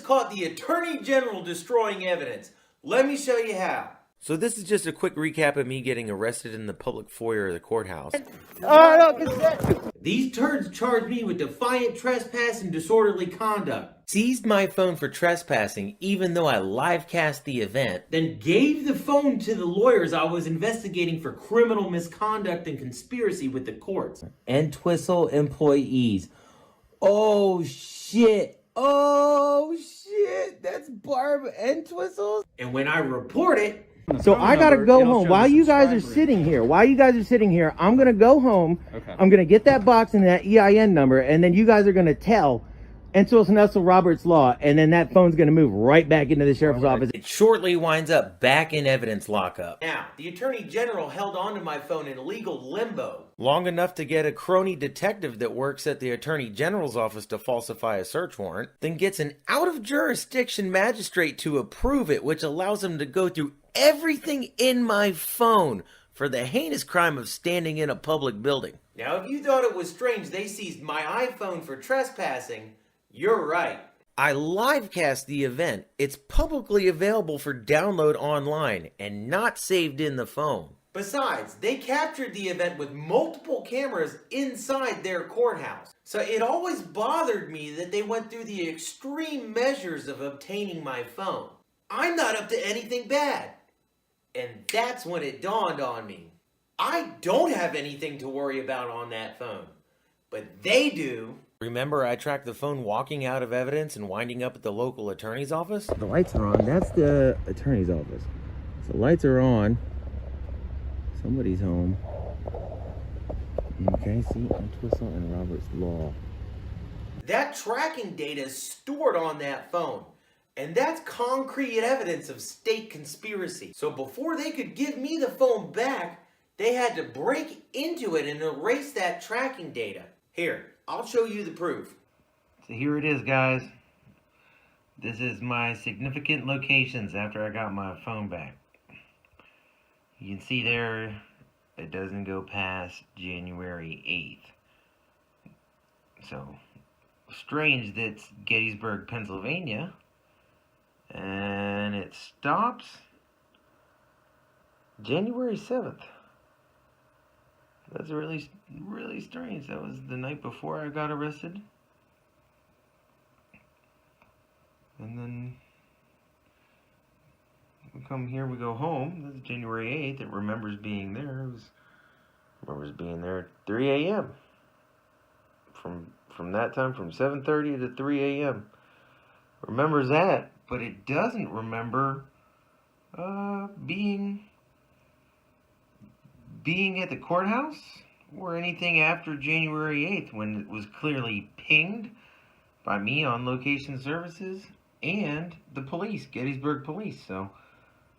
just caught the Attorney General destroying evidence. Let me show you how. So this is just a quick recap of me getting arrested in the public foyer of the courthouse. These turds charged me with defiant trespass and disorderly conduct. Seized my phone for trespassing even though I live cast the event. Then gave the phone to the lawyers I was investigating for criminal misconduct and conspiracy with the courts. Entwistle employees. Oh shit. Oh shit. That's Barb Entwistle. And when I report it, so I gotta go home. While you guys are sitting here, I'm gonna go home. Okay. I'm gonna get that box and that EIN number, and then you guys are gonna tell Entwistle Nussel Roberts Law, and then that phone's gonna move right back into the sheriff's office. It shortly winds up back in evidence lockup. Now, the Attorney General held onto my phone in legal limbo. Long enough to get a crony detective that works at the Attorney General's office to falsify a search warrant, then gets an out-of-jurisdiction magistrate to approve it, which allows him to go through everything in my phone for the heinous crime of standing in a public building. Now, if you thought it was strange they seized my iPhone for trespassing, you're right. I livecast the event. It's publicly available for download online and not saved in the phone. Besides, they captured the event with multiple cameras inside their courthouse. So it always bothered me that they went through the extreme measures of obtaining my phone. I'm not up to anything bad. And that's when it dawned on me. I don't have anything to worry about on that phone. But they do. Remember, I tracked the phone walking out of evidence and winding up at the local attorney's office? The lights are on. That's the attorney's office. So the lights are on. Somebody's home. Okay, see, Entwistle and Roberts Law. That tracking data is stored on that phone. And that's concrete evidence of state conspiracy. So before they could give me the phone back, they had to break into it and erase that tracking data. Here, I'll show you the proof. So here it is, guys. This is my significant locations after I got my phone back. You can see there, it doesn't go past January 8th. So, strange that's Gettysburg, Pennsylvania. And it stops January 7th. That's really strange. That was the night before I got arrested. And then we come here, we go home. That's January 8th. It remembers being there. Remembers being there at 3 a.m. From that time, from 7:30 to 3 a.m. Remembers that. But it doesn't remember being at the courthouse or anything after January 8th when it was clearly pinged by me on location services and the police, Gettysburg Police. So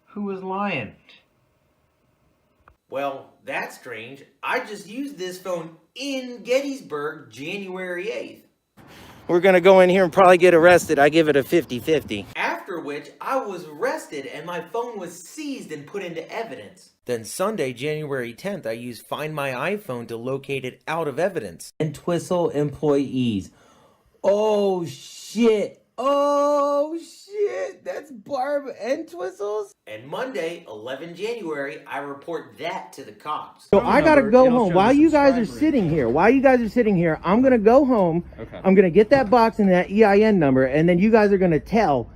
who was lying? Well, that's strange. I just used this phone in Gettysburg January 8th. We're gonna go in here and probably get arrested. I give it a 50-50. After which, I was arrested and my phone was seized and put into evidence. Then Sunday, January 10th, I used Find My iPhone to locate it out of evidence. Entwistle employees. Oh shit. Oh shit. That's Barb Entwistles. And Monday, 11 January, I report that to the cops. So I gotta go home. While you guys are sitting here, I'm gonna go home. Okay. I'm gonna get that box and that EIN number, and then you guys are gonna tell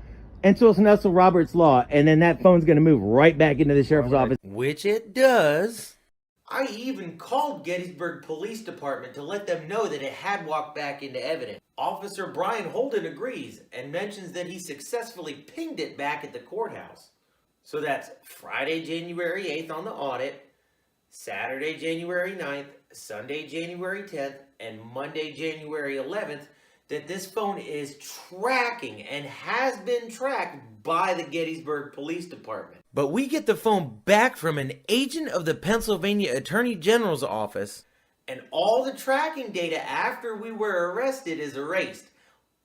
Entwistle Nussel Roberts Law, and then that phone's gonna move right back into the sheriff's office. Which it does. I even called Gettysburg Police Department to let them know that it had walked back into evidence. Officer Brian Holden agrees and mentions that he successfully pinged it back at the courthouse. So that's Friday, January 8th on the audit, Saturday, January 9th, Sunday, January 10th, and Monday, January 11th, that this phone is tracking and has been tracked by the Gettysburg Police Department. But we get the phone back from an agent of the Pennsylvania Attorney General's office, and all the tracking data after we were arrested is erased.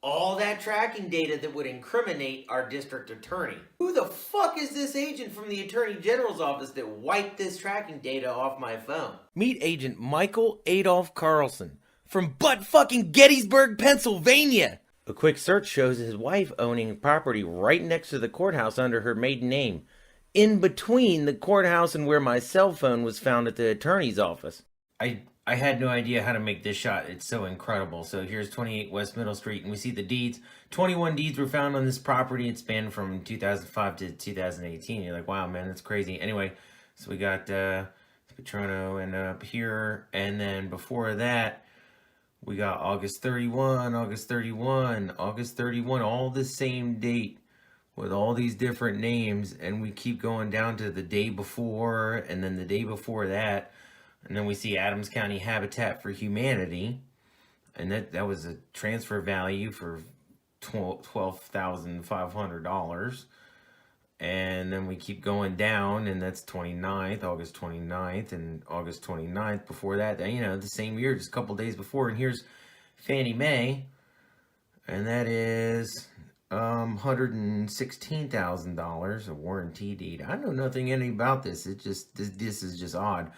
All that tracking data that would incriminate our district attorney. Who the fuck is this agent from the Attorney General's office that wiped this tracking data off my phone? Meet Agent Michael Adolph Carlson from butt-fucking Gettysburg, Pennsylvania. A quick search shows his wife owning property right next to the courthouse under her maiden name, in between the courthouse and where my cell phone was found at the attorney's office. I had no idea how to make this shot. It's so incredible. So here's 28 West Middle Street, and we see the deeds. 21 deeds were found on this property. It spanned from 2005 to 2018. You're like, wow, man, that's crazy. Anyway, so we got Patrono and up here, and then before that, we got August 31, August 31, August 31, all the same date with all these different names, and we keep going down to the day before, and then the day before that. And then we see Adams County Habitat for Humanity, and that was a transfer value for $12,500. And then we keep going down, and that's 29th, August 29th, and August 29th. Before that, you know, the same year, just a couple days before. And here's Fannie Mae, and that is $116,000, a warranty deed. I know nothing any about this. This is just odd.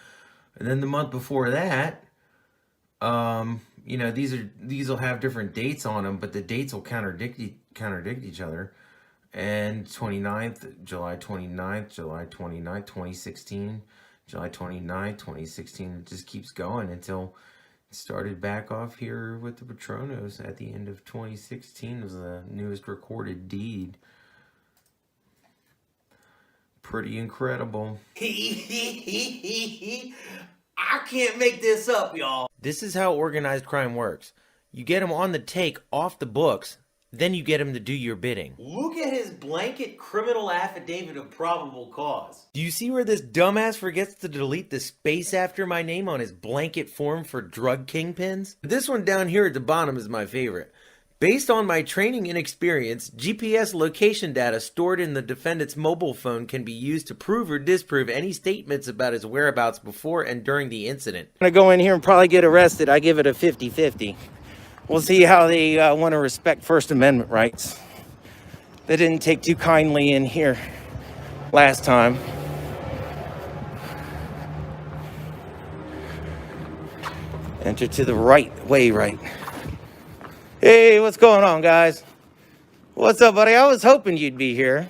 And then the month before that, you know, these will have different dates on them, but the dates will contradict each other. And 29th, July 29th, July 29th, 2016, July 29th, 2016. It just keeps going until it started back off here with the Patronos at the end of 2016 was the newest recorded deed. Pretty incredible. I can't make this up, y'all. This is how organized crime works. You get them on the take off the books, then you get them to do your bidding. Look at his blanket criminal affidavit of probable cause. Do you see where this dumbass forgets to delete the space after my name on his blanket form for drug kingpins? This one down here at the bottom is my favorite. Based on my training and experience, GPS location data stored in the defendant's mobile phone can be used to prove or disprove any statements about his whereabouts before and during the incident. I'm going to go in here and probably get arrested. I give it a 50-50. We'll see how they want to respect First Amendment rights. They didn't take too kindly in here last time. Enter to the right, way right. Hey, what's going on, guys? What's up, buddy? I was hoping you'd be here.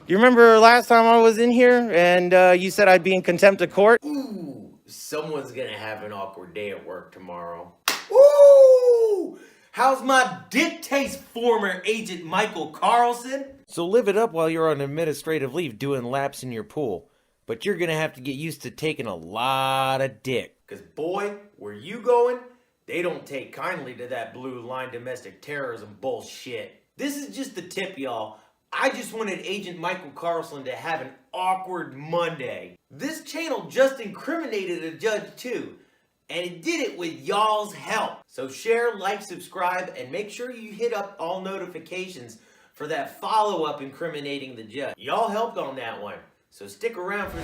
You remember last time I was in here and you said I'd be in contempt of court? Ooh, someone's gonna have an awkward day at work tomorrow. Ooh, how's my dick taste, former Agent Michael Carlson? So live it up while you're on administrative leave doing laps in your pool. But you're gonna have to get used to taking a lot of dick. Cause boy, where you going? They don't take kindly to that blue line domestic terrorism bullshit. This is just the tip, y'all. I just wanted Agent Michael Carlson to have an awkward Monday. This channel just incriminated a judge too, and it did it with y'all's help. So share, like, subscribe, and make sure you hit up all notifications for that follow-up incriminating the judge. Y'all helped on that one, so stick around for the